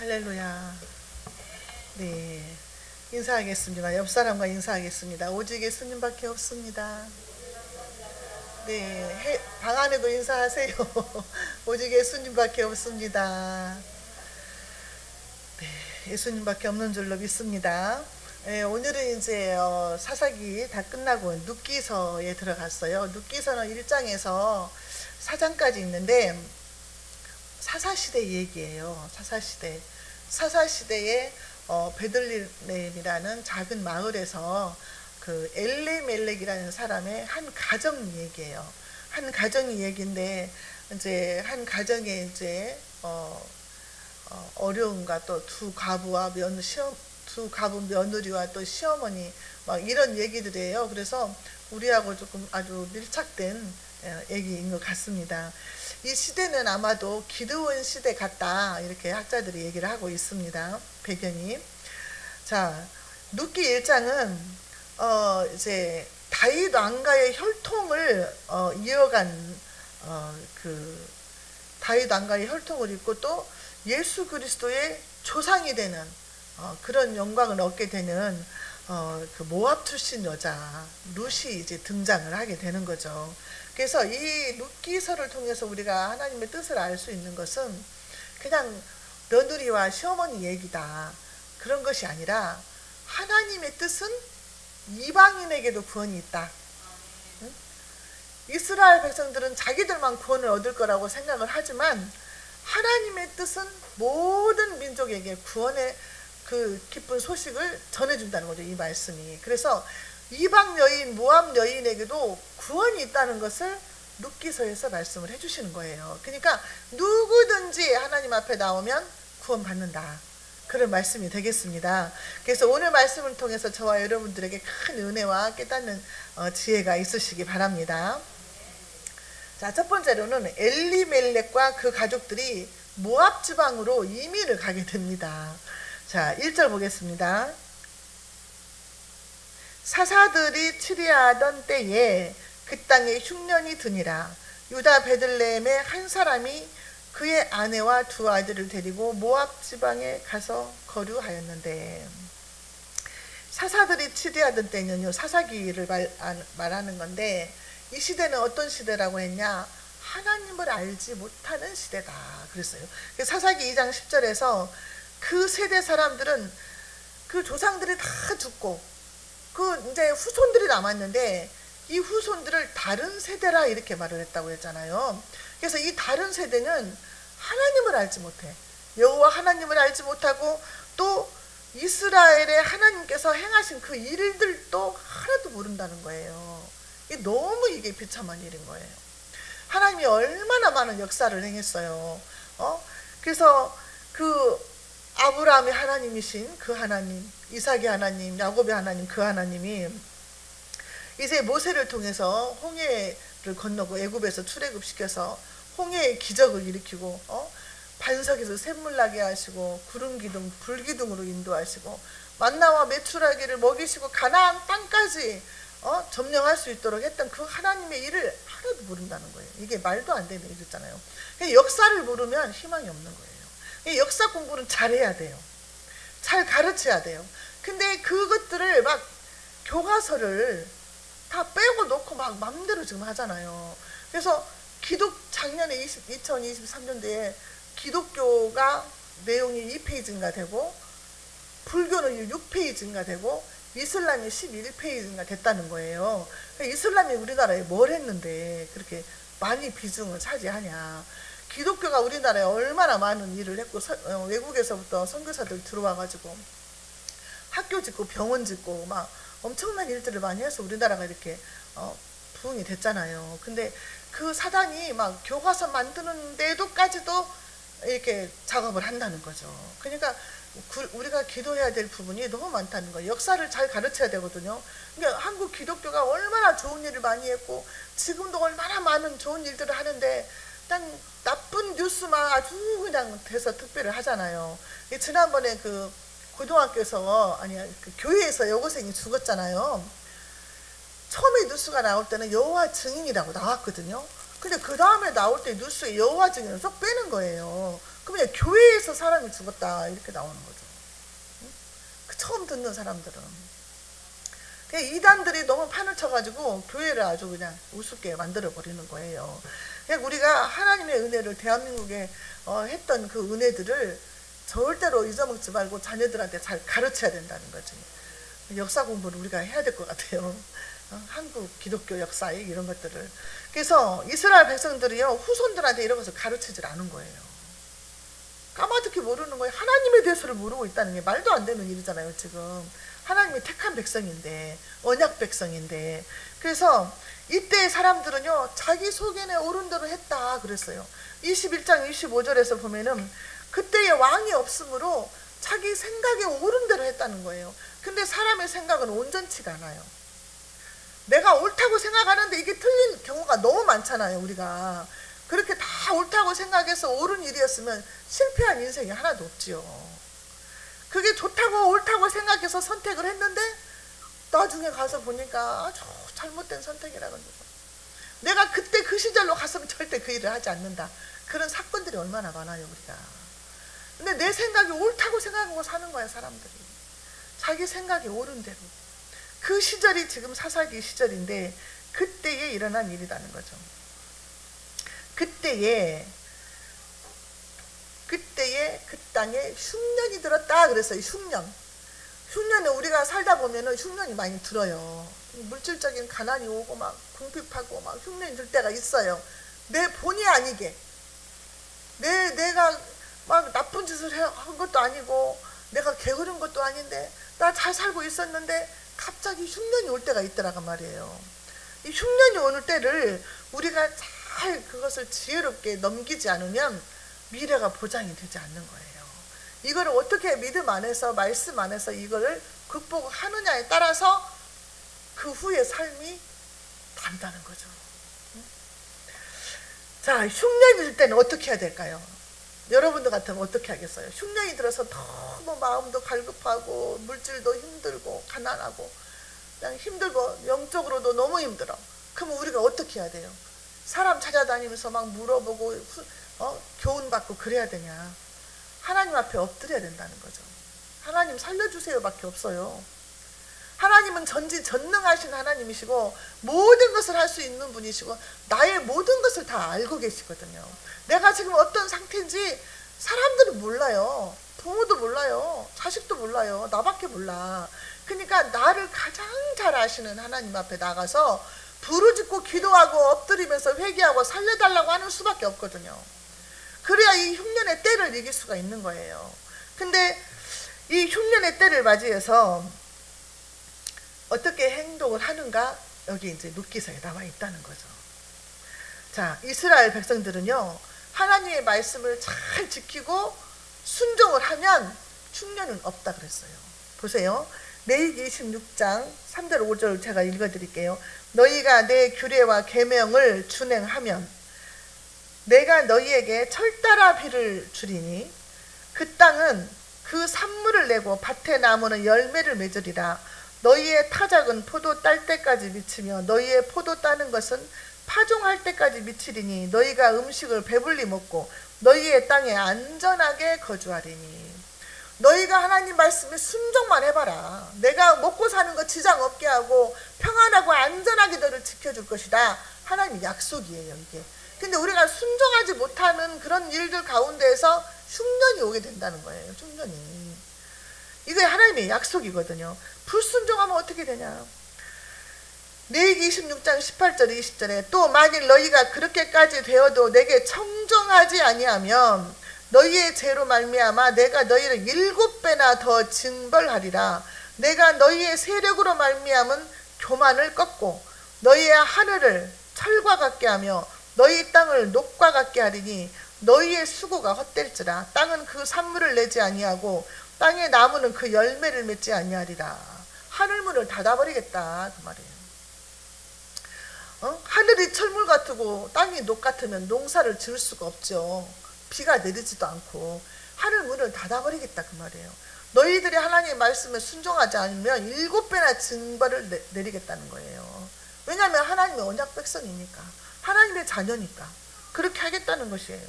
할렐루야. 네, 인사하겠습니다. 옆 사람과 인사하겠습니다. 오직 예수님밖에 없습니다. 네, 방 안에도 인사하세요. 오직 예수님밖에 없습니다. 네, 예수님밖에 없는 줄로 믿습니다. 네, 오늘은 이제 사사기 다 끝나고 룻기서에 들어갔어요. 룻기서는 1장에서 4장까지 있는데 사사시대 얘기예요. 사사시대에 베들레헴이라는 작은 마을에서 그 엘레멜렉이라는 사람의 한 가정 얘기예요. 한 가정의 얘기인데 이제 한 가정에 이제 어려움과 또 두 가부 며느리와 또 시어머니 막 이런 얘기들이에요. 그래서 우리하고 조금 아주 밀착된 얘기인 것 같습니다. 이 시대는 아마도 기드온 시대 같다 이렇게 학자들이 얘기를 하고 있습니다. 배경이. 자, 룻기 1장은 이제 다윗 왕가의 혈통을 이어간 그 다윗 왕가의 혈통을 입고 또 예수 그리스도의 조상이 되는 그런 영광을 얻게 되는 그 모압 출신 여자 룻이 이제 등장을 하게 되는 거죠. 그래서 이 룻기서를 통해서 우리가 하나님의 뜻을 알 수 있는 것은 그냥 며느리와 시어머니 얘기다 그런 것이 아니라 하나님의 뜻은 이방인에게도 구원이 있다. 응? 이스라엘 백성들은 자기들만 구원을 얻을 거라고 생각을 하지만 하나님의 뜻은 모든 민족에게 구원의 그 기쁜 소식을 전해준다는 거죠. 이 말씀이. 그래서 이방 여인, 모압 여인에게도 구원이 있다는 것을 룻기서에서 말씀을 해주시는 거예요. 그러니까 누구든지 하나님 앞에 나오면 구원받는다. 그런 말씀이 되겠습니다. 그래서 오늘 말씀을 통해서 저와 여러분들에게 큰 은혜와 깨닫는 지혜가 있으시기 바랍니다. 자, 첫 번째로는 엘리멜렉과 그 가족들이 모압 지방으로 이민을 가게 됩니다. 자, 1절 보겠습니다. 사사들이 치리하던 때에 그 땅에 흉년이 드니라. 유다 베들레헴의 한 사람이 그의 아내와 두 아들을 데리고 모압 지방에 가서 거류하였는데, 사사들이 치리하던 때는요, 사사기를 말하는 건데, 이 시대는 어떤 시대라고 했냐? 하나님을 알지 못하는 시대다 그랬어요. 사사기 2장 10절에서 그 세대 사람들은 그 조상들이 다 죽고 그 이제 후손들이 남았는데 이 후손들을 다른 세대라 이렇게 말을 했다고 했잖아요. 그래서 이 다른 세대는 하나님을 알지 못해. 여호와 하나님을 알지 못하고 또 이스라엘의 하나님께서 행하신 그 일들도 하나도 모른다는 거예요. 너무 이게 비참한 일인 거예요. 하나님이 얼마나 많은 역사를 행했어요. 그래서 그 아브라함의 하나님이신 그 하나님, 이삭의 하나님, 야곱의 하나님, 그 하나님이 이제 모세를 통해서 홍해를 건너고 애굽에서 출애굽시켜서 홍해의 기적을 일으키고 반석에서 샘물 나게 하시고 구름 기둥, 불 기둥으로 인도하시고 만나와 메추라기를 먹이시고 가나안 땅까지 점령할 수 있도록 했던 그 하나님의 일을 하나도 모른다는 거예요. 이게 말도 안 되는 일이잖아요. 역사를 모르면 희망이 없는 거예요. 역사 공부는 잘해야 돼요. 잘 가르쳐야 돼요. 근데 그것들을 막 교과서를 다 빼고 놓고 막 맘대로 지금 하잖아요. 그래서 작년에 2023년도에 기독교가 내용이 2페이지인가 되고 불교는 6페이지인가 되고 이슬람이 11페이지인가 됐다는 거예요. 이슬람이 우리나라에 뭘 했는데 그렇게 많이 비중을 차지하냐. 기독교가 우리나라에 얼마나 많은 일을 했고 외국에서부터 선교사들 들어와가지고 학교 짓고 병원 짓고 막 엄청난 일들을 많이 해서 우리나라가 이렇게 부흥이 됐잖아요. 근데 그 사단이 막 교과서 만드는 데도까지도 이렇게 작업을 한다는 거죠. 그러니까 우리가 기도해야 될 부분이 너무 많다는 거예요. 역사를 잘 가르쳐야 되거든요. 그러니까 한국 기독교가 얼마나 좋은 일을 많이 했고 지금도 얼마나 많은 좋은 일들을 하는데 그냥 나쁜 뉴스만 아주 그냥 돼서 특별히 하잖아요. 지난번에 그 고등학교에서 그 교회에서 여고생이 죽었잖아요. 처음에 뉴스가 나올 때는 여호와 증인이라고 나왔거든요. 근데 그 다음에 나올 때 뉴스에 여호와 증인을 쏙 빼는 거예요. 그러면 교회에서 사람이 죽었다 이렇게 나오는 거죠. 그 처음 듣는 사람들은. 이단들이 너무 판을 쳐가지고 교회를 아주 그냥 우습게 만들어 버리는 거예요. 그냥 우리가 하나님의 은혜를 대한민국에 했던 그 은혜들을 절대로 잊어먹지 말고 자녀들한테 잘 가르쳐야 된다는 거지. 역사 공부를 우리가 해야 될 것 같아요. 한국 기독교 역사에 이런 것들을. 그래서 이스라엘 백성들이요 후손들한테 이런 것을 가르치질 않은 거예요. 까마득히 모르는 거예요. 하나님에 대해서를 모르고 있다는 게 말도 안 되는 일이잖아요. 지금 하나님이 택한 백성인데, 언약 백성인데. 그래서 이때 사람들은요 자기 소견에 옳은 대로 했다 그랬어요. 21장 25절에서 보면은 그때의 왕이 없으므로 자기 생각에 옳은 대로 했다는 거예요. 근데 사람의 생각은 온전치가 않아요. 내가 옳다고 생각하는데 이게 틀린 경우가 너무 많잖아요. 우리가 그렇게 다 옳다고 생각해서 옳은 일이었으면 실패한 인생이 하나도 없지요. 그게 좋다고 옳다고 생각해서 선택을 했는데 나중에 가서 보니까 아주 잘못된 선택이라는 거죠. 내가 그때 그 시절로 갔으면 절대 그 일을 하지 않는다. 그런 사건들이 얼마나 많아요 우리가. 근데 내 생각이 옳다고 생각하고 사는 거야 사람들이. 자기 생각이 옳은 대로. 그 시절이 지금 사사기 시절인데 그때에 일어난 일이라는 거죠. 그때에 그 땅에 흉년이 들었다 그랬어요. 흉년은 우리가 살다 보면은 흉년이 많이 들어요. 물질적인 가난이 오고 막 궁핍하고 막 흉년이 들 때가 있어요. 내 본의 아니게 내가 막 나쁜 짓을 한 것도 아니고 내가 게으른 것도 아닌데 나 잘 살고 있었는데 갑자기 흉년이 올 때가 있더라고 말이에요. 이 흉년이 오는 때를 우리가 잘 그것을 지혜롭게 넘기지 않으면 미래가 보장이 되지 않는 거예요. 이거를 어떻게 믿음 안에서 말씀 안에서 이거를 극복하느냐에 따라서 그 후의 삶이 다르다는 거죠. 자, 흉년이 들 때는 어떻게 해야 될까요? 여러분들 같으면 어떻게 하겠어요? 흉년이 들어서 너무 마음도 갈급하고 물질도 힘들고 가난하고 그냥 힘들고 영적으로도 너무 힘들어. 그럼 우리가 어떻게 해야 돼요? 사람 찾아다니면서 막 물어보고 교훈받고 그래야 되냐? 하나님 앞에 엎드려야 된다는 거죠. 하나님 살려주세요 밖에 없어요. 하나님은 전지전능하신 하나님이시고 모든 것을 할 수 있는 분이시고 나의 모든 것을 다 알고 계시거든요. 내가 지금 어떤 상태인지 사람들은 몰라요. 부모도 몰라요. 자식도 몰라요. 나밖에 몰라. 그러니까 나를 가장 잘 아시는 하나님 앞에 나가서 부르짖고 기도하고 엎드리면서 회개하고 살려달라고 하는 수밖에 없거든요. 그래야 이 흉년의 때를 이길 수가 있는 거예요. 근데 이 흉년의 때를 맞이해서 어떻게 행동을 하는가 여기 이제 룻기서에 나와 있다는 거죠. 자, 이스라엘 백성들은요 하나님의 말씀을 잘 지키고 순종을 하면 흉년은 없다 그랬어요. 보세요. 레위기 26장 3절 5절 제가 읽어드릴게요. 너희가 내 규례와 계명을 준행하면 내가 너희에게 철따라 비를 주리니 그 땅은 그 산물을 내고 밭의 나무는 열매를 맺으리라. 너희의 타작은 포도 딸 때까지 미치며 너희의 포도 따는 것은 파종할 때까지 미치리니 너희가 음식을 배불리 먹고 너희의 땅에 안전하게 거주하리니. 너희가 하나님 말씀에 순종만 해봐라. 내가 먹고 사는 거 지장 없게 하고 평안하고 안전하게 너를 지켜줄 것이다. 하나님의 약속이에요 이게. 근데 우리가 순종하지 못하는 그런 일들 가운데에서 흉년이 오게 된다는 거예요. 흉년이. 이게 하나님의 약속이거든요. 불순종하면 어떻게 되냐. 레위기 26장 18절 20절에 또 만일 너희가 그렇게까지 되어도 내게 청정하지 아니하면 너희의 죄로 말미암아 내가 너희를 7배나 더 징벌하리라. 내가 너희의 세력으로 말미암은 교만을 꺾고 너희의 하늘을 철과 같게 하며 너희 땅을 녹과 같게 하리니 너희의 수고가 헛될지라. 땅은 그 산물을 내지 아니하고 땅의 나무는 그 열매를 맺지 아니하리라. 하늘문을 닫아버리겠다 그 말이에요. 하늘이 철물 같고 땅이 녹 같으면 농사를 지을 수가 없죠. 비가 내리지도 않고 하늘문을 닫아버리겠다 그 말이에요. 너희들이 하나님의 말씀에 순종하지 않으면 7배나 징벌을 내리겠다는 거예요. 왜냐하면 하나님의 언약 백성이니까. 하나님의 하나님의 자녀니까 그렇게 하겠다는 것이에요.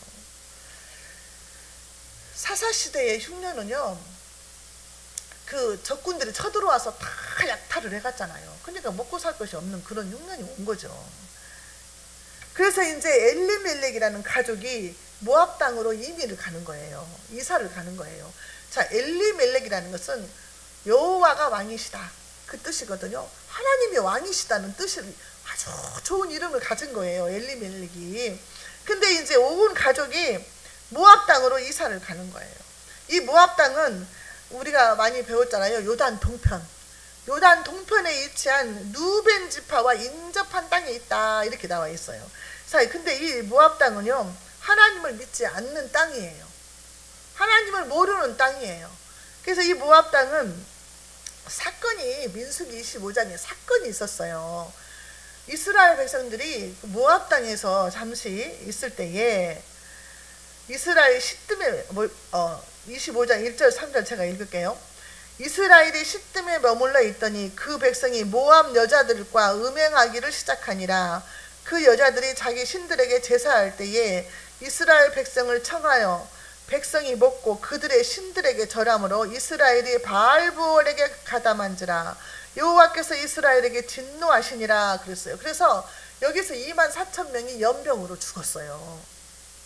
사사시대의 흉년은요, 그 적군들이 쳐들어와서 다 약탈을 해갔잖아요. 그러니까 먹고 살 것이 없는 그런 흉년이 온 거죠. 그래서 이제 엘리멜렉이라는 가족이 모압 땅으로 이민을 가는 거예요. 이사를 가는 거예요. 자, 엘리멜렉이라는 것은 여호와가 왕이시다 그 뜻이거든요. 하나님이 왕이시다는 뜻을 아주 좋은 이름을 가진 거예요, 엘리멜렉이. 근데 이제 온 가족이 모압 땅으로 이사를 가는 거예요. 이 모압 땅은 우리가 많이 배웠잖아요. 요단 동편. 요단 동편에 위치한 루벤 지파와 인접한 땅에 있다 이렇게 나와 있어요. 자, 근데 이 모압 땅은요, 하나님을 믿지 않는 땅이에요. 하나님을 모르는 땅이에요. 그래서 이 모압 땅은 사건이, 민수기 25장에 사건이 있었어요. 이스라엘 백성들이 모압 땅에서 잠시 있을 때에 이스라엘 시뜸에 25장 1절 3절 제가 읽을게요. 이스라엘이 시뜸에 머물러 있더니 그 백성이 모압 여자들과 음행하기를 시작하니라. 그 여자들이 자기 신들에게 제사할 때에 이스라엘 백성을 청하여 백성이 먹고 그들의 신들에게 절함으로 이스라엘이 바알부올에게 가담한지라. 여호와께서 이스라엘에게 진노하시니라 그랬어요. 그래서 여기서 24,000명이 연병으로 죽었어요.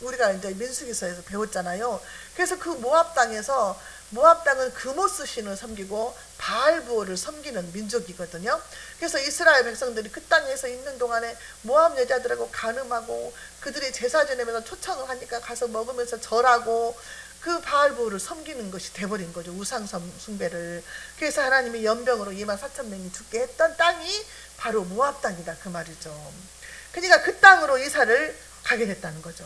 우리가 이제 민수기서에서 배웠잖아요. 그래서 그 모압 땅에서, 모압 땅은 그모스 신을 섬기고 바알부올을 섬기는 민족이거든요. 그래서 이스라엘 백성들이 그 땅에서 있는 동안에 모압 여자들하고 간음하고 그들이 제사 지내면서 초청을 하니까 가서 먹으면서 절하고 그 바알부올을 섬기는 것이 돼버린 거죠. 우상 숭배를. 그래서 하나님이 연병으로 24,000명이 죽게 했던 땅이 바로 모압 땅이다 그 말이죠. 그러니까 그 땅으로 이사를 가게 됐다는 거죠.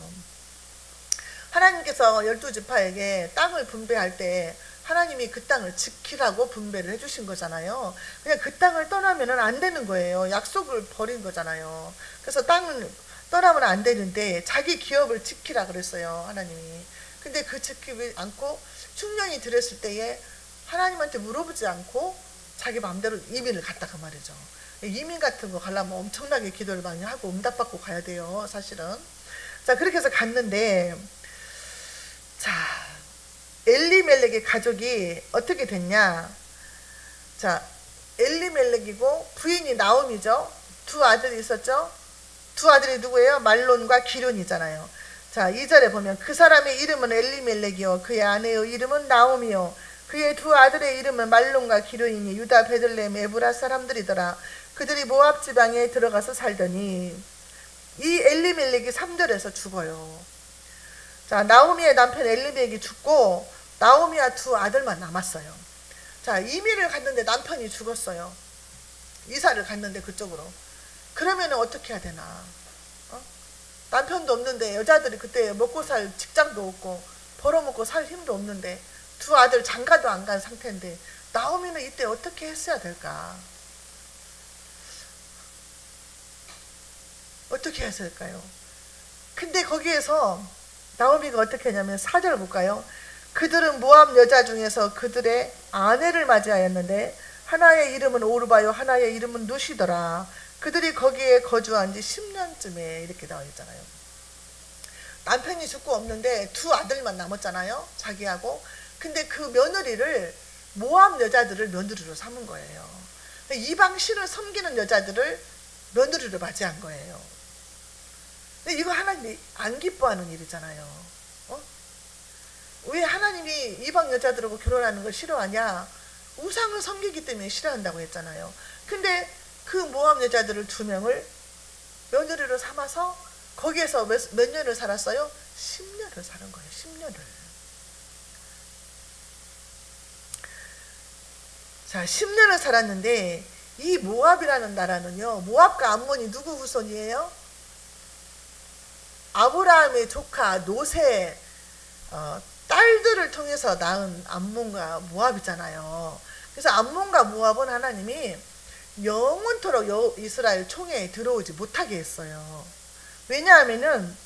하나님께서 12지파에게 땅을 분배할 때 하나님이 그 땅을 지키라고 분배를 해주신 거잖아요. 그냥 그 땅을 떠나면 안 되는 거예요. 약속을 버린 거잖아요. 그래서 땅을 떠나면 안 되는데 자기 기업을 지키라 그랬어요, 하나님이. 근데 그 지키지 않고 흉년이 들었을 때에 하나님한테 물어보지 않고 자기 마음대로 이민을 갔다 그 말이죠. 이민 같은 거 가려면 엄청나게 기도를 많이 하고 응답받고 가야 돼요, 사실은. 자, 그렇게 해서 갔는데, 자, 엘리멜렉의 가족이 어떻게 됐냐. 자, 엘리멜렉이고 부인이 나옴이죠. 두 아들이 있었죠. 두 아들이 누구예요? 말론과 기륜이잖아요. 자, 2절에 보면 그 사람의 이름은 엘리멜렉이요 그의 아내의 이름은 나옴이요 그의 두 아들의 이름은 말론과 기륜이니 유다 베들레헴 에브라 사람들이더라. 그들이 모압 지방에 들어가서 살더니, 이 엘리멜렉이 3절에서 죽어요. 자, 나오미의 남편 엘리멜렉이 죽고 나오미와 두 아들만 남았어요. 자, 이민을 갔는데 남편이 죽었어요. 이사를 갔는데 그쪽으로. 그러면 어떻게 해야 되나? 남편도 없는데, 여자들이 그때 먹고 살 직장도 없고 벌어먹고 살 힘도 없는데, 두 아들 장가도 안 간 상태인데 나오미는 이때 어떻게 했어야 될까? 어떻게 했을까요? 근데 거기에서 나오미가 어떻게 했냐면 4절 볼까요? 그들은 모압 여자 중에서 그들의 아내를 맞이하였는데 하나의 이름은 오르바요 하나의 이름은 누시더라. 그들이 거기에 거주한 지 10년쯤에 이렇게 나와 있잖아요. 남편이 죽고 없는데 두 아들만 남았잖아요, 자기하고. 근데 그 며느리를, 모압 여자들을 며느리로 삼은 거예요. 이방 신을 섬기는 여자들을 며느리로 맞이한 거예요. 근데 이거 하나님이 안 기뻐하는 일이잖아요. 왜 하나님이 이방 여자들하고 결혼하는 걸 싫어하냐? 우상을 섬기기 때문에 싫어한다고 했잖아요. 근데 그 모압 여자들을 2명을 며느리로 삼아서 거기에서 몇 년을 살았어요? 10년을 사는 거예요. 10년을. 자, 10년을 살았는데 이 모압이라는 나라는요, 모압과 암몬이 누구 후손이에요? 아브라함의 조카 노세 딸들을 통해서 낳은 암몬과 모압이잖아요. 그래서 암몬과 모압은 하나님이 영원토록 이스라엘 총회에 들어오지 못하게 했어요. 왜냐하면은,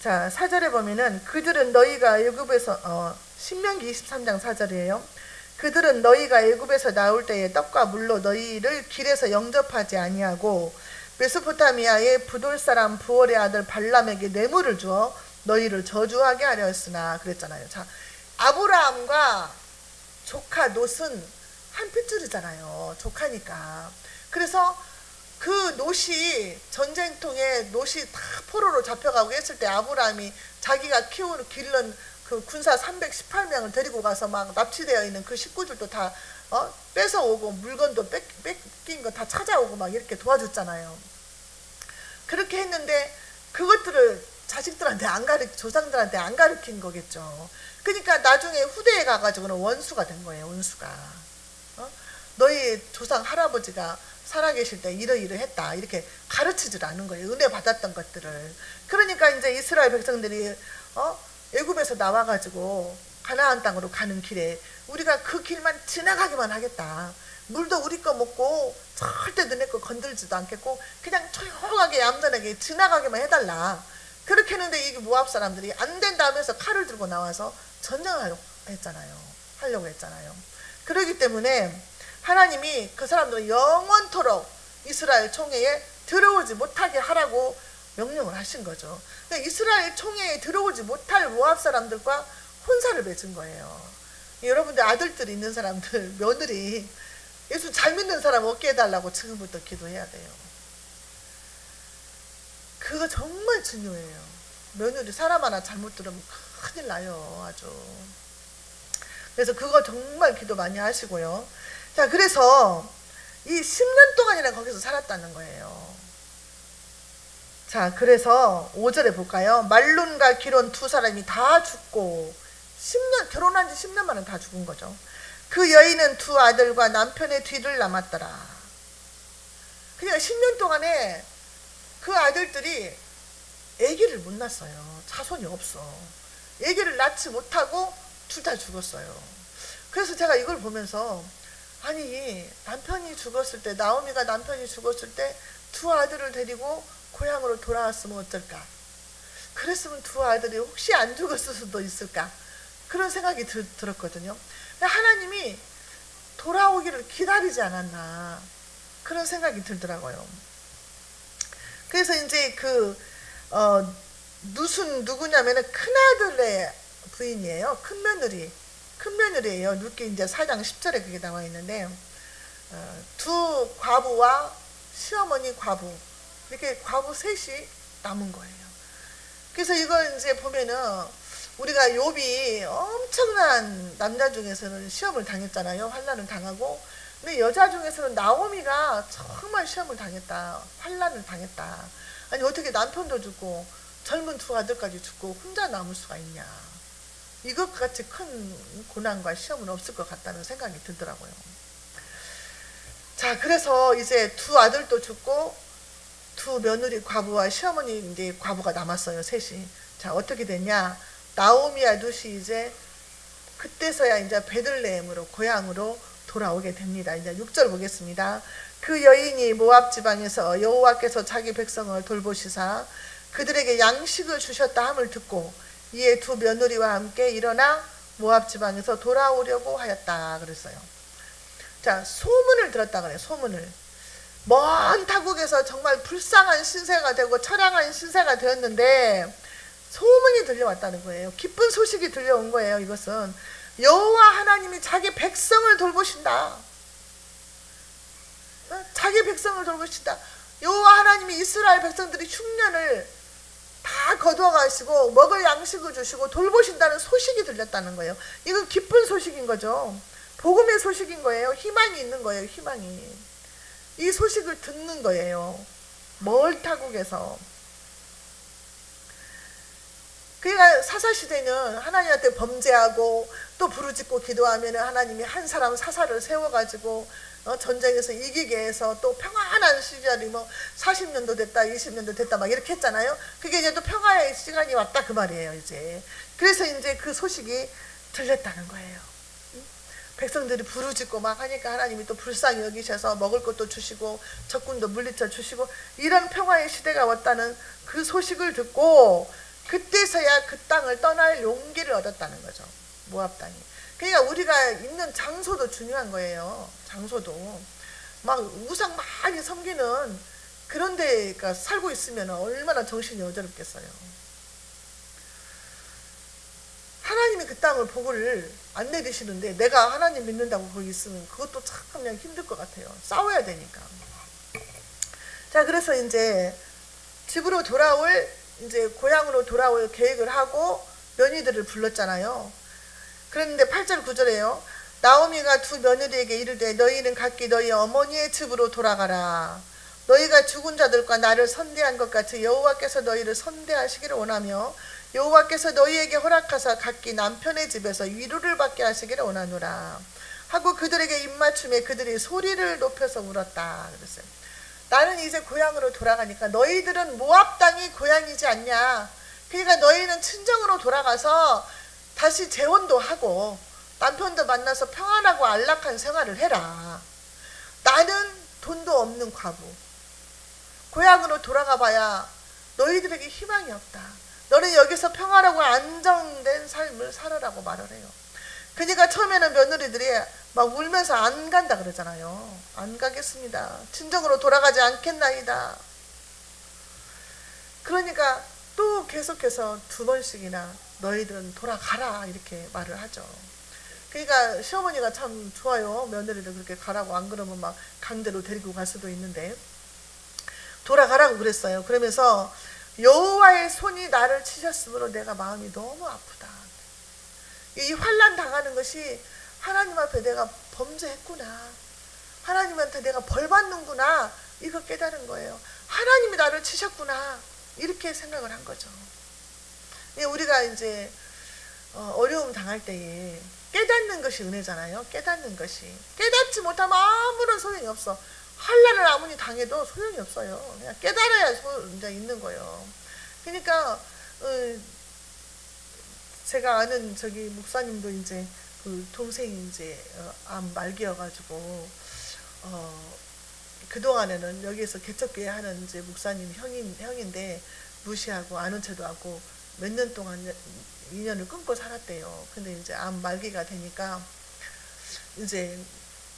자, 4절에 보면은 그들은 너희가 애굽에서 신명기 23장 4절이에요. 그들은 너희가 애굽에서 나올 때에 떡과 물로 너희를 길에서 영접하지 아니하고 메소포타미아의 부돌 사람 부올의 아들 발람에게 뇌물을 주어 너희를 저주하게 하려 했으나 그랬잖아요. 자, 아브라함과 조카 롯은 한 핏줄이잖아요. 조카니까. 그래서 그 롯이 전쟁통에 롯이 다 포로로 잡혀가고 했을 때 아브라함이 자기가 기른 그 군사 318명을 데리고 가서 막 납치되어 있는 그 식구들도 다 뺏어오고 물건도 뺏긴 거 다 찾아오고 막 이렇게 도와줬잖아요. 그렇게 했는데 그것들을 자식들한테 조상들한테 안 가르친 거겠죠. 그러니까 나중에 후대에 가가지고는 원수가 된 거예요. 원수가. 너희 조상 할아버지가 살아계실 때 이러이러했다 이렇게 가르치질 않은 거예요. 은혜 받았던 것들을. 그러니까 이제 이스라엘 백성들이 애굽에서 나와가지고 가나안 땅으로 가는 길에 우리가 그 길만 지나가기만 하겠다. 물도 우리 거 먹고 절대 너네 거 건들지도 않겠고 그냥 조용하게 얌전하게 지나가게만 해달라. 그렇게 했는데 이게 모압 사람들이 안 된다 하면서 칼을 들고 나와서 전쟁을 하려고 했잖아요. 그렇기 때문에 하나님이 그 사람들은 영원토록 이스라엘 총회에 들어오지 못하게 하라고 명령을 하신 거죠. 그러니까 이스라엘 총회에 들어오지 못할 모압 사람들과 혼사를 맺은 거예요. 여러분들 아들들이 있는 사람들, 며느리 예수 잘 믿는 사람 얻게 해달라고 지금부터 기도해야 돼요. 그거 정말 중요해요. 며느리 사람 하나 잘못 들으면 큰일 나요. 아주. 그래서 그거 정말 기도 많이 하시고요. 자, 그래서 이 10년 동안이나 거기서 살았다는 거예요. 자, 그래서 5절에 볼까요? 말론과 기론 두 사람이 다 죽고 10년, 결혼한 지 10년 만에 다 죽은 거죠. 그 여인은 두 아들과 남편의 뒤를 남았더라. 그러니까 10년 동안에 그 아들들이 아기를 못 낳았어요. 자손이 없어. 아기를 낳지 못하고 둘 다 죽었어요. 그래서 제가 이걸 보면서 아니 남편이 죽었을 때 나오미가 남편이 죽었을 때 두 아들을 데리고 고향으로 돌아왔으면 어떨까? 그랬으면 두 아들이 혹시 안 죽었을 수도 있을까? 그런 생각이 들었거든요. 하나님이 돌아오기를 기다리지 않았나 그런 생각이 들더라고요. 그래서 이제 누구냐면은 큰아들의 부인이에요. 큰며느리예요. 룻기 이제 4장 10절에 그게 나와 있는데 두 과부와 시어머니 과부 이렇게 과부 셋이 남은 거예요. 그래서 이걸 이제 보면은 우리가 욥이 엄청난 남자 중에서는 시험을 당했잖아요. 환난을 당하고. 근데 여자 중에서는 나오미가 정말 시험을 당했다. 환난을 당했다. 아니 어떻게 남편도 죽고 젊은 두 아들까지 죽고 혼자 남을 수가 있냐. 이것같이 큰 고난과 시험은 없을 것 같다는 생각이 들더라고요. 자, 그래서 이제 두 아들도 죽고 두 며느리 과부와 시어머니 이제 과부가 남았어요. 셋이. 자, 어떻게 됐냐. 나오미와 룻이 이제 그때서야 이제 베들레헴으로 고향으로 돌아오게 됩니다. 이제 6절 보겠습니다. 그 여인이 모압 지방에서 여호와께서 자기 백성을 돌보시사 그들에게 양식을 주셨다 함을 듣고 이에 두 며느리와 함께 일어나 모압 지방에서 돌아오려고 하였다 그랬어요. 자, 소문을 들었다 그래요. 소문을. 먼 타국에서 정말 불쌍한 신세가 되고 처량한 신세가 되었는데 소문이 들려왔다는 거예요. 기쁜 소식이 들려온 거예요. 이것은 여호와 하나님이 자기 백성을 돌보신다. 자기 백성을 돌보신다. 여호와 하나님이 이스라엘 백성들이 흉년을 다 거두어가시고 먹을 양식을 주시고 돌보신다는 소식이 들렸다는 거예요. 이건 기쁜 소식인 거죠. 복음의 소식인 거예요. 희망이 있는 거예요. 희망이. 이 소식을 듣는 거예요. 멀 타국에서. 그러니까 사사시대는 하나님한테 범죄하고 또 부르짖고 기도하면 하나님이 한 사람 사사를 세워가지고 전쟁에서 이기게 해서 또 평안한 시절이 뭐 40년도 됐다 20년도 됐다 막 이렇게 했잖아요. 그게 이제 또 평화의 시간이 왔다 그 말이에요. 이제 그래서 이제 그 소식이 들렸다는 거예요. 백성들이 부르짖고 막 하니까 하나님이 또 불쌍히 여기셔서 먹을 것도 주시고 적군도 물리쳐 주시고 이런 평화의 시대가 왔다는 그 소식을 듣고 그때서야 그 땅을 떠날 용기를 얻었다는 거죠. 모압 땅이. 그러니까 우리가 있는 장소도 중요한 거예요. 장소도. 막 우상 많이 섬기는 그런 데가 살고 있으면 얼마나 정신이 어지럽겠어요. 하나님이 그 땅을 복을 안 내리시는데 내가 하나님 믿는다고 거기 있으면 그것도 참 그냥 힘들 것 같아요. 싸워야 되니까. 자, 그래서 이제 집으로 돌아올, 이제 고향으로 돌아올 계획을 하고 며느리들을 불렀잖아요. 그런데 8절 9절에요. 나오미가 두 며느리에게 이르되 너희는 각기 너희 어머니의 집으로 돌아가라. 너희가 죽은 자들과 나를 선대한 것 같이 여호와께서 너희를 선대하시기를 원하며 여호와께서 너희에게 허락하사 각기 남편의 집에서 위로를 받게 하시기를 원하노라 하고 그들에게 입맞춤에 그들이 소리를 높여서 울었다 그랬어요. 나는 이제 고향으로 돌아가니까 너희들은 모압 땅이 고향이지 않냐. 그러니까 너희는 친정으로 돌아가서 다시 재혼도 하고 남편도 만나서 평안하고 안락한 생활을 해라. 나는 돈도 없는 과부. 고향으로 돌아가 봐야 너희들에게 희망이 없다. 너는 여기서 평안하고 안정된 삶을 살아라고 말을 해요. 그러니까 처음에는 며느리들이 막 울면서 안 간다 그러잖아요. 안 가겠습니다. 친정으로 돌아가지 않겠나이다. 그러니까 또 계속해서 두 번씩이나 너희들은 돌아가라 이렇게 말을 하죠. 그러니까 시어머니가 참 좋아요. 며느리를 그렇게 가라고. 안 그러면 막 강제로 데리고 갈 수도 있는데 돌아가라고 그랬어요. 그러면서 여호와의 손이 나를 치셨으므로 내가 마음이 너무 아프다. 이 환난 당하는 것이 하나님 앞에 내가 범죄했구나. 하나님한테 내가 벌 받는구나. 이거 깨달은 거예요. 하나님이 나를 치셨구나. 이렇게 생각을 한 거죠. 우리가 이제 어려움 당할 때에 깨닫는 것이 은혜잖아요. 깨닫는 것이. 깨닫지 못하면 아무런 소용이 없어. 환난을 아무리 당해도 소용이 없어요. 그냥 깨달아야 이제 있는 거예요. 그러니까 제가 아는 저기 목사님도 이제 그 동생이 이제 암 말기여가지고 그 동안에는 여기에서 개척교회 하는 이제 목사님 형인데 무시하고 아는 체도 하고 몇 년 동안 인연을 끊고 살았대요. 근데 이제 암 말기가 되니까 이제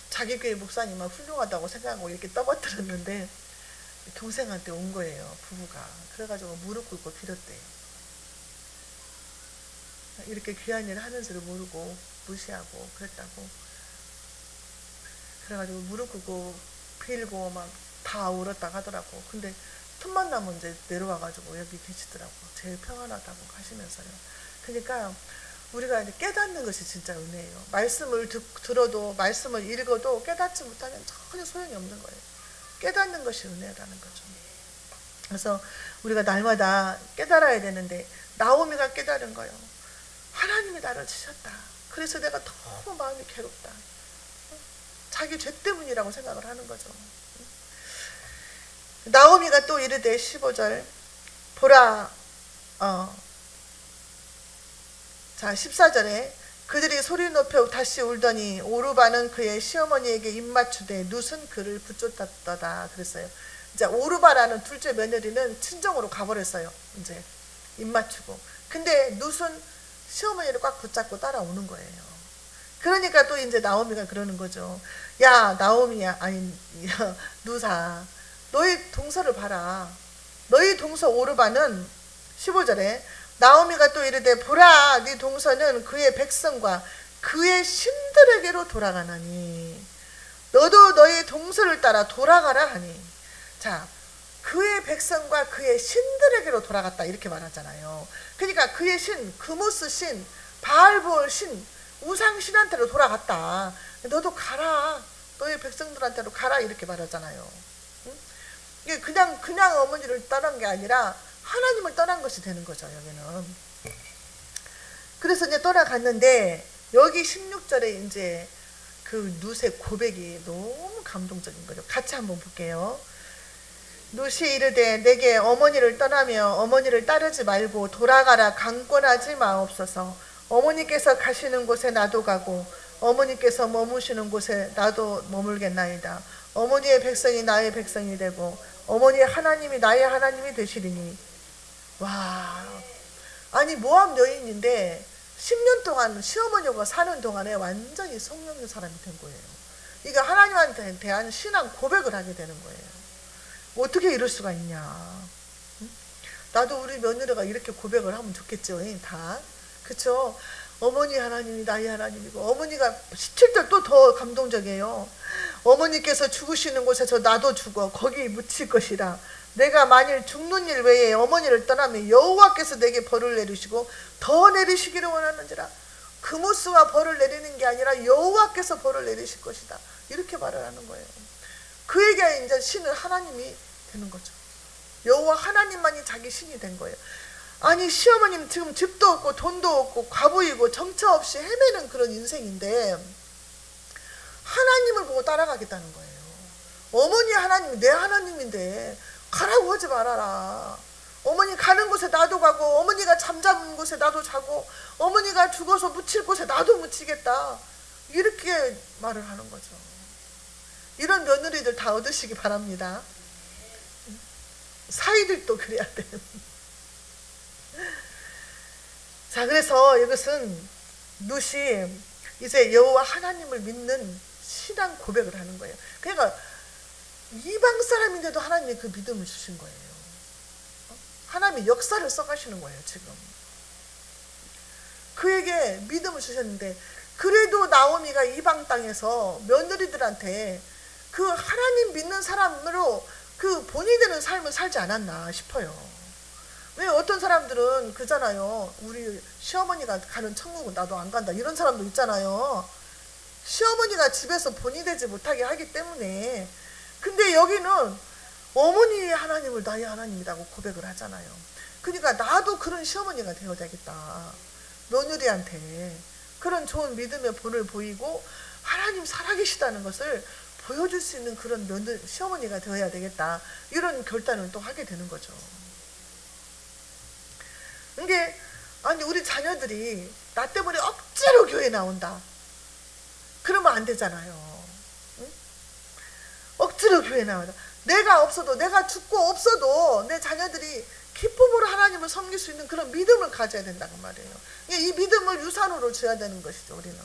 자기 교회 목사님은 훌륭하다고 생각하고 이렇게 떠받들었는데 동생한테 온 거예요. 부부가. 그래가지고 무릎 꿇고 빌었대요. 이렇게 귀한 일을 하는 줄을 모르고 무시하고 그랬다고. 그래가지고 무릎 꿇고 빌고 막 다 울었다 하더라고. 근데 틈만 나면 이제 내려와가지고 여기 계시더라고. 제일 평안하다고 하시면서요. 그러니까 우리가 이제 깨닫는 것이 진짜 은혜예요. 말씀을 들어도 말씀을 읽어도 깨닫지 못하면 전혀 소용이 없는 거예요. 깨닫는 것이 은혜라는 거죠. 그래서 우리가 날마다 깨달아야 되는데 나오미가 깨달은 거예요. 하나님이 나를 치셨다. 그래서 내가 너무 마음이 괴롭다. 자기 죄 때문이라고 생각을 하는 거죠. 나오미가 또 이르되 15절 보라 자 14절에 그들이 소리 높여 다시 울더니 오르바는 그의 시어머니에게 입맞추되 룻은 그를 붙잡았다 그랬어요. 이제 오르바라는 둘째 며느리는 친정으로 가버렸어요. 이제 입맞추고. 근데 룻은 시어머니를 꽉 붙잡고 따라오는 거예요. 그러니까 또 이제 나오미가 그러는 거죠. 야 나오미야 아니 야, 룻아 너희 동서를 봐라. 너희 동서 오르바는 15절에 나오미가 또 이르되 보라 네 동서는 그의 백성과 그의 신들에게로 돌아가나니 너도 너희 동서를 따라 돌아가라 하니. 자 그의 백성과 그의 신들에게로 돌아갔다 이렇게 말하잖아요. 그러니까 그의 신 그모스 신 바알볼 신 우상신한테로 돌아갔다. 너도 가라. 너희 백성들한테로 가라 이렇게 말하잖아요. 이게 그냥 어머니를 떠난 게 아니라 하나님을 떠난 것이 되는 거죠. 여기는. 그래서 이제 떠나갔는데 여기 16절에 이제 그 룻의 고백이 너무 감동적인 거죠. 같이 한번 볼게요. 룻이 이르되 내게 어머니를 떠나며 어머니를 따르지 말고 돌아가라 강권하지 마옵소서. 어머니께서 가시는 곳에 나도 가고 어머니께서 머무시는 곳에 나도 머물겠나이다. 어머니의 백성이 나의 백성이 되고 어머니의 하나님이 나의 하나님이 되시리니. 와, 아니 모압 여인인데 10년 동안 시어머니가 사는 동안에 완전히 성령의 사람이 된 거예요. 이게 하나님한테 대한 신앙 고백을 하게 되는 거예요. 어떻게 이럴 수가 있냐. 응? 나도 우리 며느리가 이렇게 고백을 하면 좋겠죠. 다. 그쵸? 어머니 하나님이 나의 하나님이고, 어머니가 17절 또 더 감동적이에요. 어머니께서 죽으시는 곳에서 나도 죽어 거기 묻힐 것이라. 내가 만일 죽는 일 외에 어머니를 떠나면 여호와께서 내게 벌을 내리시고 더 내리시기를 원하는지라. 그모스가 벌을 내리는 게 아니라 여호와께서 벌을 내리실 것이다. 이렇게 말을 하는 거예요. 그에게 이제 신은 하나님이 되는 거죠. 여호와 하나님만이 자기 신이 된 거예요. 아니, 시어머니는 지금 집도 없고 돈도 없고 과부이고 정처 없이 헤매는 그런 인생인데 하나님을 보고 따라가겠다는 거예요. 어머니 하나님이 내 하나님인데 가라고 하지 말아라. 어머니 가는 곳에 나도 가고, 어머니가 잠자는 곳에 나도 자고, 어머니가 죽어서 묻힐 곳에 나도 묻히겠다. 이렇게 말을 하는 거죠. 이런 며느리들 다 얻으시기 바랍니다. 사위들도 그래야 돼요. 자, 그래서 이것은 룻이 이제 여호와 하나님을 믿는 신앙 고백을 하는 거예요. 그러니까 이방 사람인데도 하나님이 그 믿음을 주신 거예요. 하나님이 역사를 써가시는 거예요. 지금 그에게 믿음을 주셨는데, 그래도 나오미가 이방 땅에서 며느리들한테 그 하나님 믿는 사람으로 그 본이 되는 삶을 살지 않았나 싶어요. 왜 어떤 사람들은 그잖아요. 우리 시어머니가 가는 천국은 나도 안 간다, 이런 사람도 있잖아요. 시어머니가 집에서 본이 되지 못하게 하기 때문에. 근데 여기는 어머니 하나님을 나의 하나님이라고 고백을 하잖아요. 그러니까 나도 그런 시어머니가 되어야 되겠다. 며느리한테 그런 좋은 믿음의 본을 보이고 하나님 살아계시다는 것을 보여줄 수 있는 그런 시어머니가 되어야 되겠다. 이런 결단을 또 하게 되는 거죠. 이게 아니, 우리 자녀들이 나 때문에 억지로 교회 나온다. 그러면 안 되잖아요. 응? 억지로 교회 나온다. 내가 없어도, 내가 죽고 없어도 내 자녀들이 기쁨으로 하나님을 섬길 수 있는 그런 믿음을 가져야 된다고 말이에요. 이 믿음을 유산으로 줘야 되는 것이죠. 우리는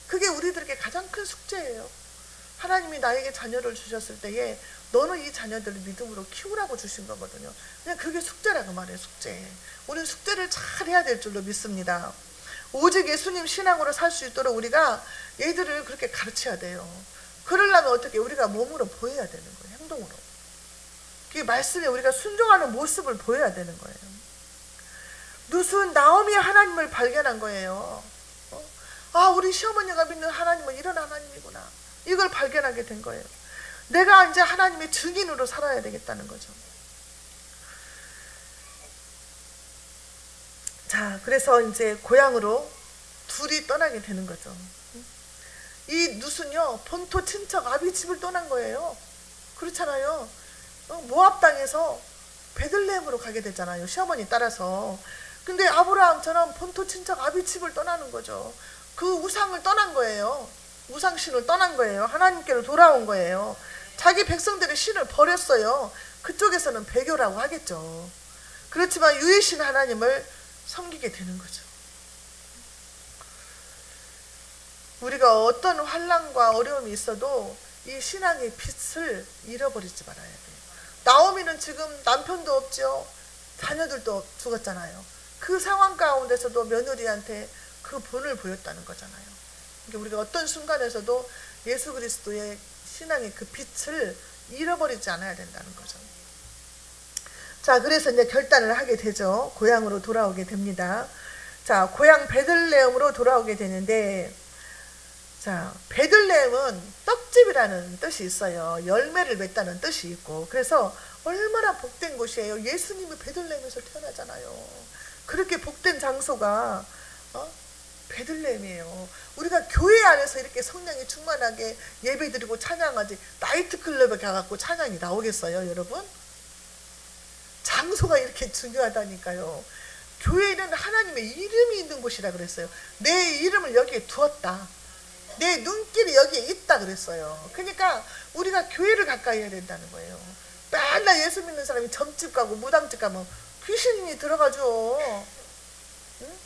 그게 우리들에게 가장 큰 숙제예요. 하나님이 나에게 자녀를 주셨을 때에 너는 이 자녀들을 믿음으로 키우라고 주신 거거든요. 그냥 그게 숙제라고 말해요. 숙제. 우리는 숙제를 잘 해야 될 줄로 믿습니다. 오직 예수님 신앙으로 살 수 있도록 우리가 얘들을 그렇게 가르쳐야 돼요. 그러려면 어떻게? 우리가 몸으로 보여야 되는 거예요. 행동으로. 그 말씀에 우리가 순종하는 모습을 보여야 되는 거예요. 룻은 나오미의 하나님을 발견한 거예요. 아, 우리 시어머니가 믿는 하나님은 이런 하나님이구나. 이걸 발견하게 된 거예요. 내가 이제 하나님의 증인으로 살아야 되겠다는 거죠. 자, 그래서 이제 고향으로 둘이 떠나게 되는 거죠. 이 룻은요, 본토 친척 아비 집을 떠난 거예요. 그렇잖아요. 모압 땅에서 베들레헴으로 가게 되잖아요. 시어머니 따라서. 근데 아브라함처럼 본토 친척 아비 집을 떠나는 거죠. 그 우상을 떠난 거예요. 우상신을 떠난 거예요. 하나님께로 돌아온 거예요. 자기 백성들의 신을 버렸어요. 그쪽에서는 배교라고 하겠죠. 그렇지만 유일신 하나님을 섬기게 되는 거죠. 우리가 어떤 환난과 어려움이 있어도 이 신앙의 빛을 잃어버리지 말아야 돼요. 나오미는 지금 남편도 없죠. 자녀들도 죽었잖아요. 그 상황 가운데서도 며느리한테 그 본을 보였다는 거잖아요. 그러니까 우리가 어떤 순간에서도 예수 그리스도의 신앙의 그 빛을 잃어버리지 않아야 된다는 거죠. 자, 그래서 이제 결단을 하게 되죠. 고향으로 돌아오게 됩니다. 자, 고향 베들레헴으로 돌아오게 되는데, 자, 베들레헴은 떡집이라는 뜻이 있어요. 열매를 맺다는 뜻이 있고, 그래서 얼마나 복된 곳이에요. 예수님이 베들레헴에서 태어나잖아요. 그렇게 복된 장소가 베들레헴이에요. 우리가 교회 안에서 이렇게 성령이 충만하게 예배드리고 찬양하지 나이트클럽에 가갖고 찬양이 나오겠어요, 여러분? 장소가 이렇게 중요하다니까요. 교회는 하나님의 이름이 있는 곳이라 그랬어요. 내 이름을 여기에 두었다. 내 눈길이 여기에 있다 그랬어요. 그러니까 우리가 교회를 가까이 해야 된다는 거예요. 맨날 예수 믿는 사람이 점집 가고 무당집 가면 귀신이 들어가죠. 응?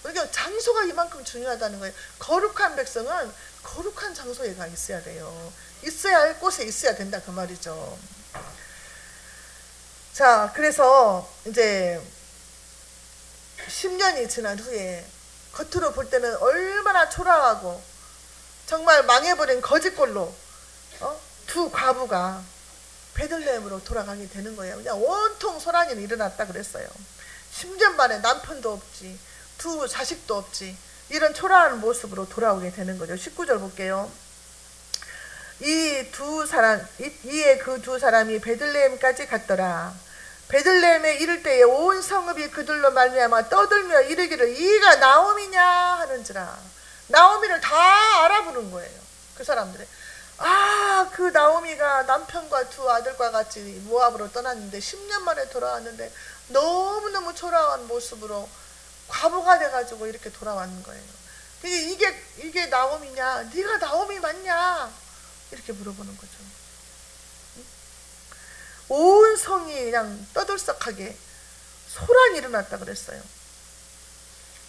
그러니까 장소가 이만큼 중요하다는 거예요. 거룩한 백성은 거룩한 장소에 가 있어야 돼요. 있어야 할 곳에 있어야 된다 그 말이죠. 자, 그래서 이제 10년이 지난 후에 겉으로 볼 때는 얼마나 초라하고 정말 망해버린 거짓골로 두 과부가 베들레헴으로 돌아가게 되는 거예요. 그냥 온통 소란이 일어났다 그랬어요. 10년 만에 남편도 없지, 두 자식도 없지, 이런 초라한 모습으로 돌아오게 되는 거죠. 19절 볼게요. 이에 그 두 사람이 베들레헴까지 갔더라. 베들레헴에 이를 때에 온 성읍이 그들로 말미암아 떠들며 이르기를 이가 나오미냐 하는지라. 나오미를 다 알아보는 거예요. 그 사람들이. 그 나오미가 남편과 두 아들과 같이 모압으로 떠났는데 10년 만에 돌아왔는데 너무너무 초라한 모습으로 과부가 돼가지고 이렇게 돌아왔는 거예요. 이게 나오미냐? 네가 나오미 맞냐? 이렇게 물어보는 거죠. 온 성이 그냥 떠들썩하게 소란이 일어났다 그랬어요.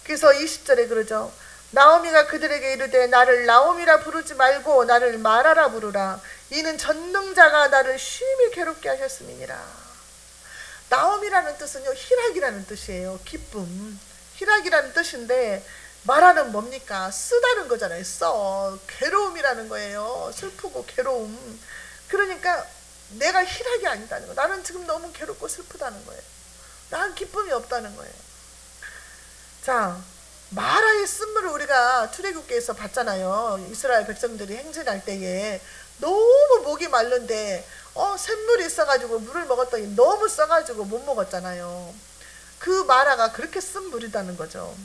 그래서 20절에 그러죠. 나오미가 그들에게 이르되 나를 나오미라 부르지 말고 나를 마라라 부르라. 이는 전능자가 나를 심히 괴롭게 하셨음이니라. 나오미라는 뜻은요, 희락이라는 뜻이에요. 기쁨, 희락이라는 뜻인데 마라는 뭡니까? 쓰다는 거잖아요. 괴로움이라는 거예요. 슬프고 괴로움. 그러니까 내가 희락이 아니다는 거예요. 나는 지금 너무 괴롭고 슬프다는 거예요. 난 기쁨이 없다는 거예요. 자, 마라의 쓴물을 우리가 출애굽기에서 봤잖아요. 이스라엘 백성들이 행진할 때에 너무 목이 마른데 샘물이 있어가지고 물을 먹었더니 너무 써가지고 못 먹었잖아요. 그 마라가 그렇게 쓴 물이라는 거죠.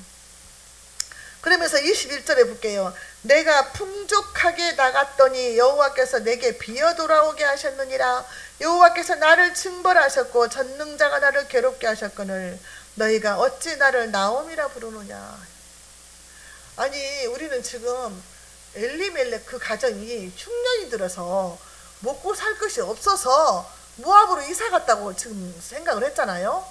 그러면서 21절에 볼게요. 내가 풍족하게 나갔더니 여호와께서 내게 비어 돌아오게 하셨느니라. 여호와께서 나를 징벌하셨고 전능자가 나를 괴롭게 하셨거늘 너희가 어찌 나를 나오미라 부르느냐. 아니, 우리는 지금 엘리멜렉 그 가정이 흉년이 들어서 먹고 살 것이 없어서 모압으로 이사 갔다고 지금 생각을 했잖아요.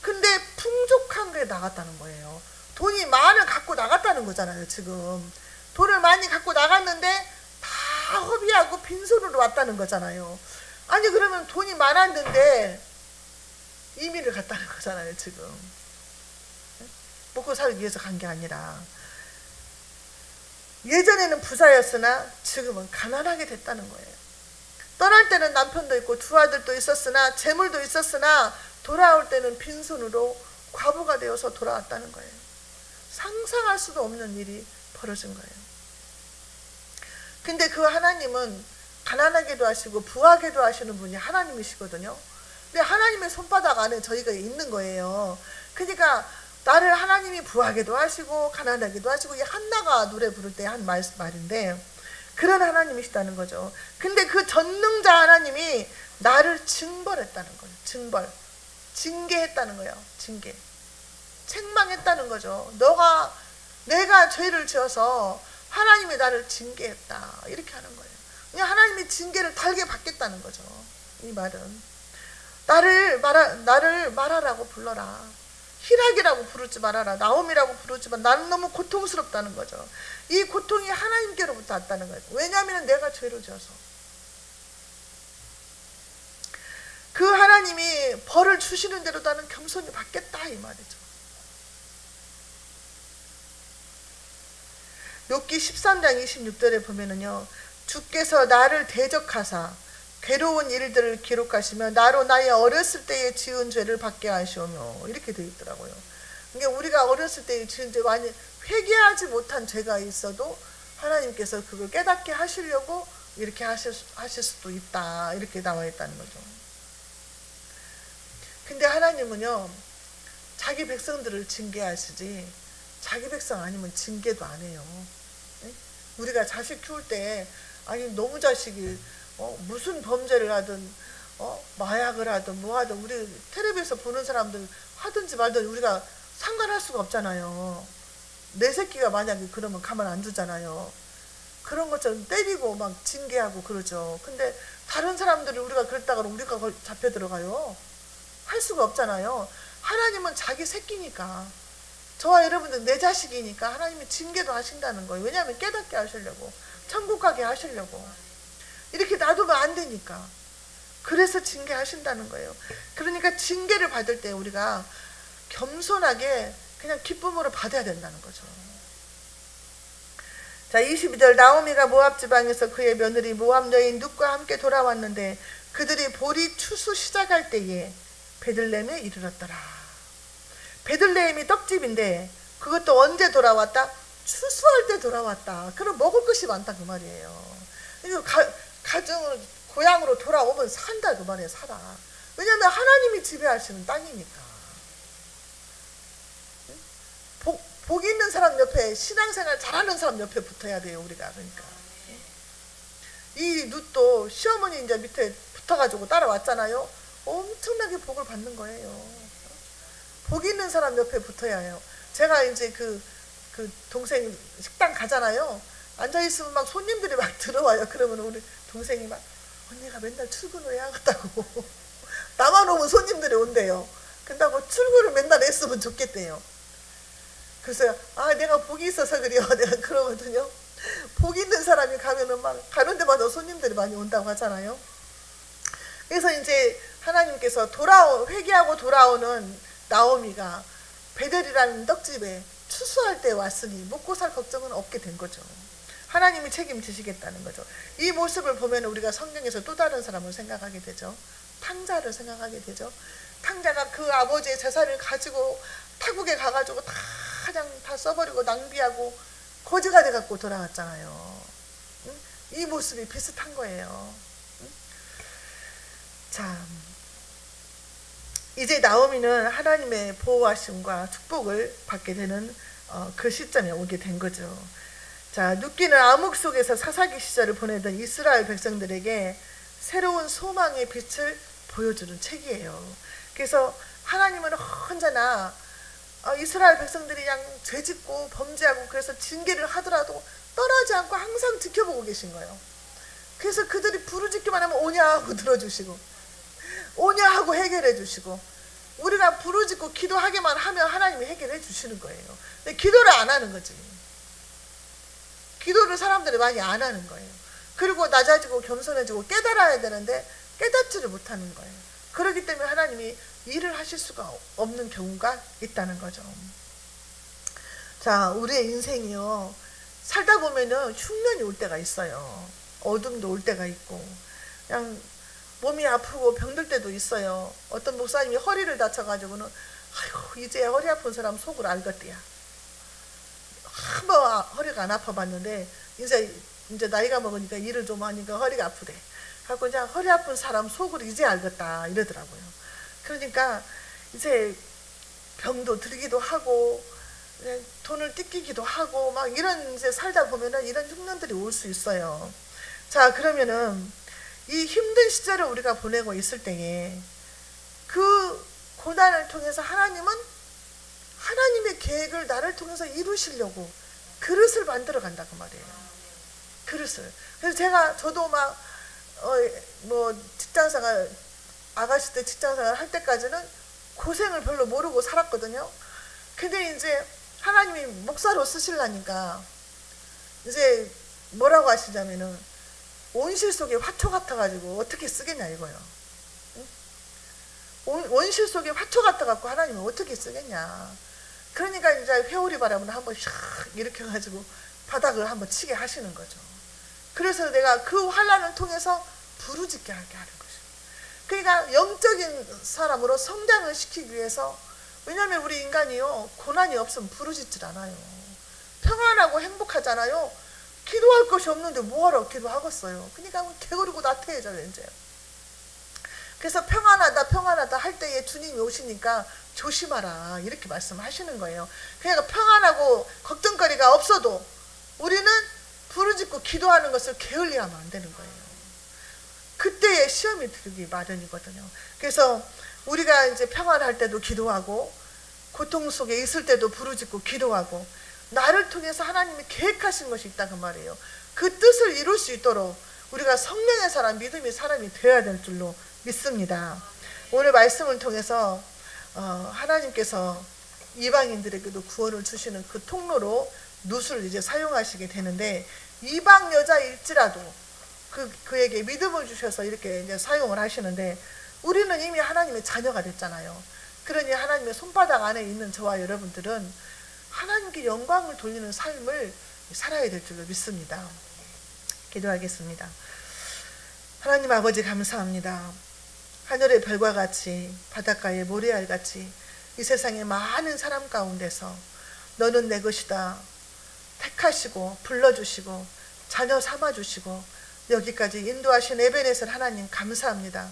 근데 풍족한 게 나갔다는 거예요. 돈이 많이 갖고 나갔다는 거잖아요. 지금 돈을 많이 갖고 나갔는데 다 허비하고 빈손으로 왔다는 거잖아요. 아니, 그러면 돈이 많았는데 이민을 갔다는 거잖아요. 지금 먹고 살기 위해서 간 게 아니라. 예전에는 부자였으나 지금은 가난하게 됐다는 거예요. 떠날 때는 남편도 있고 두 아들도 있었으나 재물도 있었으나 돌아올 때는 빈손으로 과부가 되어서 돌아왔다는 거예요. 상상할 수도 없는 일이 벌어진 거예요. 근데 그 하나님은 가난하게도 하시고 부하게도 하시는 분이 하나님이시거든요. 근데 하나님의 손바닥 안에 저희가 있는 거예요. 그러니까 나를 하나님이 부하게도 하시고 가난하게도 하시고, 이 한나가 노래 부를 때 한 말인데 그런 하나님이시다는 거죠. 근데 그 전능자 하나님이 나를 징벌했다는 거예요. 징계했다는 거예요. 징계. 책망했다는 거죠. 내가 죄를 지어서 하나님이 나를 징계했다, 이렇게 하는 거예요. 그냥 하나님이 징계를 달게 받겠다는 거죠. 이 말은 나를 마라라고 불러라, 희락이라고 부르지 말아라, 나옴이라고 부르지만 나는 너무 고통스럽다는 거죠. 이 고통이 하나님께로부터 왔다는 거예요. 왜냐하면 내가 죄를 지어서. 그 하나님이 벌을 주시는 대로 나는 겸손히 받겠다, 이 말이죠. 욥기 13장 26절에 보면은요, 주께서 나를 대적하사 괴로운 일들을 기록하시며 나로 나의 어렸을 때에 지은 죄를 받게 하시오며, 이렇게 되어 있더라고요. 그러니까 우리가 어렸을 때에 지은 죄, 많이 회개하지 못한 죄가 있어도 하나님께서 그걸 깨닫게 하시려고 이렇게 하실 수도 있다, 이렇게 나와 있다는 거죠. 근데 하나님은요, 자기 백성들을 징계하시지 자기 백성 아니면 징계도 안 해요. 우리가 자식 키울 때, 아니 너무 자식이 무슨 범죄를 하든 마약을 하든 뭐 하든 우리 텔레비에서 보는 사람들 하든지 말든 우리가 상관할 수가 없잖아요. 내 새끼가 만약에 그러면 가만 안 두잖아요. 그런 것처럼 때리고 막 징계하고 그러죠. 근데 다른 사람들이 우리가 그랬다가 우리가 잡혀 들어가요. 할 수가 없잖아요. 하나님은 자기 새끼니까, 저와 여러분들 내 자식이니까 하나님이 징계도 하신다는 거예요. 왜냐하면 깨닫게 하시려고, 천국 가게 하시려고. 이렇게 놔두면 안 되니까. 그래서 징계하신다는 거예요. 그러니까 징계를 받을 때 우리가 겸손하게 그냥 기쁨으로 받아야 된다는 거죠. 자, 22절, 나오미가 모압 지방에서 그의 며느리 모압 여인 룻과 함께 돌아왔는데 그들이 보리 추수 시작할 때에 베들레헴에 이르렀더라. 베들레헴이 떡집인데 그것도 언제 돌아왔다? 추수할 때 돌아왔다. 그럼 먹을 것이 많다 그 말이에요. 가정을 고향으로 돌아오면 산다 그 말이에요. 살아. 왜냐하면 하나님이 지배하시는 땅이니까. 복 있는 사람 옆에, 신앙생활 잘하는 사람 옆에 붙어야 돼요 우리가. 그러니까 이 룻도 시어머니 이제 밑에 붙어가지고 따라왔잖아요. 엄청나게 복을 받는 거예요. 복 있는 사람 옆에 붙어야 해요. 제가 이제 그 동생 식당 가잖아요. 앉아있으면 막 손님들이 막 들어와요. 그러면 우리 동생이 막, 언니가 맨날 출근을 해야 하겠다고 나만 오면 손님들이 온대요. 근다고 출근을 맨날 했으면 좋겠대요. 그래서 내가 복이 있어서 그래요. 내가 그러거든요. 복 있는 사람이 가면은 막 가는 데마다 손님들이 많이 온다고 하잖아요. 그래서 이제 하나님께서 회개하고 돌아오는 나오미가 베델이라는 떡집에 추수할 때 왔으니 먹고 살 걱정은 없게 된 거죠. 하나님이 책임지시겠다는 거죠. 이 모습을 보면 우리가 성경에서 또 다른 사람을 생각하게 되죠. 탕자를 생각하게 되죠. 탕자가 그 아버지의 재산을 가지고 타국에 가가지고 그냥 다 써버리고 낭비하고 거지가 돼갖고 돌아왔잖아요. 응? 이 모습이 비슷한 거예요. 응? 자, 이제 나오미는 하나님의 보호하심과 축복을 받게 되는 그 시점에 오게 된 거죠. 자, 룻기는 암흑 속에서 사사기 시절을 보내던 이스라엘 백성들에게 새로운 소망의 빛을 보여주는 책이에요. 그래서 하나님은 언제나 이스라엘 백성들이 그냥 죄짓고 범죄하고 그래서 징계를 하더라도 떠나지 않고 항상 지켜보고 계신 거예요. 그래서 그들이 부르짖기만 하면 오냐 하고 들어주시고 오냐 하고 해결해 주시고, 우리가 부르짖고 기도하기만 하면 하나님이 해결해 주시는 거예요. 근데 기도를 안 하는 거지. 기도를 사람들이 많이 안 하는 거예요. 그리고 낮아지고 겸손해지고 깨달아야 되는데 깨닫지를 못하는 거예요. 그렇기 때문에 하나님이 일을 하실 수가 없는 경우가 있다는 거죠. 자, 우리의 인생이요, 살다 보면은 흉년이 올 때가 있어요. 어둠도 올 때가 있고 그냥 몸이 아프고 병들 때도 있어요. 어떤 목사님이 허리를 다쳐가지고는 아이고 이제 허리 아픈 사람 속을 알겠대야. 한번 허리가 안 아파봤는데 이제 나이가 먹으니까 일을 좀 하니까 허리가 아프대. 하고 그냥 허리 아픈 사람 속을 이제 알겠다 이러더라고요. 그러니까 이제 병도 들기도 하고 돈을 뜯기기도 하고 막 이런 이제 살다 보면은 이런 흉년들이 올 수 있어요. 자, 그러면은 이 힘든 시절을 우리가 보내고 있을 때에 그 고난을 통해서 하나님은 하나님의 계획을 나를 통해서 이루시려고 그릇을 만들어 간다고 말이에요. 그릇을. 그래서 저도 막 직장생활, 아가씨 때 직장생활 할 때까지는 고생을 별로 모르고 살았거든요. 근데 이제 하나님이 목사로 쓰시려니까 이제 뭐라고 하시냐면은 온실 속에 화초 같아가지고 어떻게 쓰겠냐 이거요. 응? 온실 속에 화초 같아갖고 하나님은 어떻게 쓰겠냐. 그러니까 이제 회오리 바람을 한번 샥 이렇게 해가지고 바닥을 한번 치게 하시는 거죠. 그래서 내가 그 환난을 통해서 부르짖게 하게 하는 거죠. 그러니까 영적인 사람으로 성장을 시키기 위해서, 왜냐하면 우리 인간이요 고난이 없으면 부르짖질 않아요. 평안하고 행복하잖아요. 기도할 것이 없는데 뭐하러 기도하겠어요. 그러니까 게으르고 나태해져요 이제. 그래서 평안하다 할 때에 주님이 오시니까 조심하라 이렇게 말씀하시는 거예요. 그러니까 평안하고 걱정거리가 없어도 우리는 부르짖고 기도하는 것을 게을리하면 안 되는 거예요. 그때에 시험이 들기 마련이거든요. 그래서 우리가 이제 평안할 때도 기도하고 고통 속에 있을 때도 부르짖고 기도하고, 나를 통해서 하나님이 계획하신 것이 있다 그 말이에요. 그 뜻을 이룰 수 있도록 우리가 성령의 사람, 믿음의 사람이 되어야 될 줄로 믿습니다. 오늘 말씀을 통해서 하나님께서 이방인들에게도 구원을 주시는 그 통로로 룻을 이제 사용하시게 되는데, 이방 여자일지라도 그에게 믿음을 주셔서 이렇게 이제 사용을 하시는데, 우리는 이미 하나님의 자녀가 됐잖아요. 그러니 하나님의 손바닥 안에 있는 저와 여러분들은 하나님께 영광을 돌리는 삶을 살아야 될 줄로 믿습니다. 기도하겠습니다. 하나님 아버지, 감사합니다. 하늘의 별과 같이 바닷가의 모래알 같이 이 세상의 많은 사람 가운데서 너는 내 것이다 택하시고 불러주시고 자녀 삼아주시고 여기까지 인도하신 에베네셀 하나님, 감사합니다.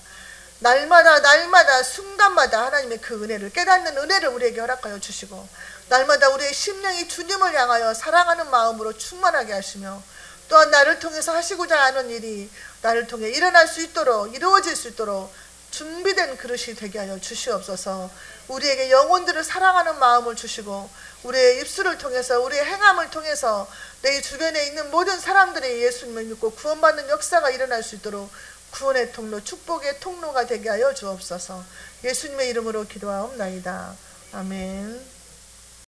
날마다 순간마다 하나님의 그 은혜를, 깨닫는 은혜를 우리에게 허락하여 주시고, 날마다 우리의 심령이 주님을 향하여 사랑하는 마음으로 충만하게 하시며, 또한 나를 통해서 하시고자 하는 일이 나를 통해 일어날 수 있도록, 이루어질 수 있도록 준비된 그릇이 되게 하여 주시옵소서. 우리에게 영혼들을 사랑하는 마음을 주시고, 우리의 입술을 통해서, 우리의 행함을 통해서 내 주변에 있는 모든 사람들이 예수님을 믿고 구원받는 역사가 일어날 수 있도록 구원의 통로, 축복의 통로가 되게 하여 주옵소서. 예수님의 이름으로 기도하옵나이다. 아멘.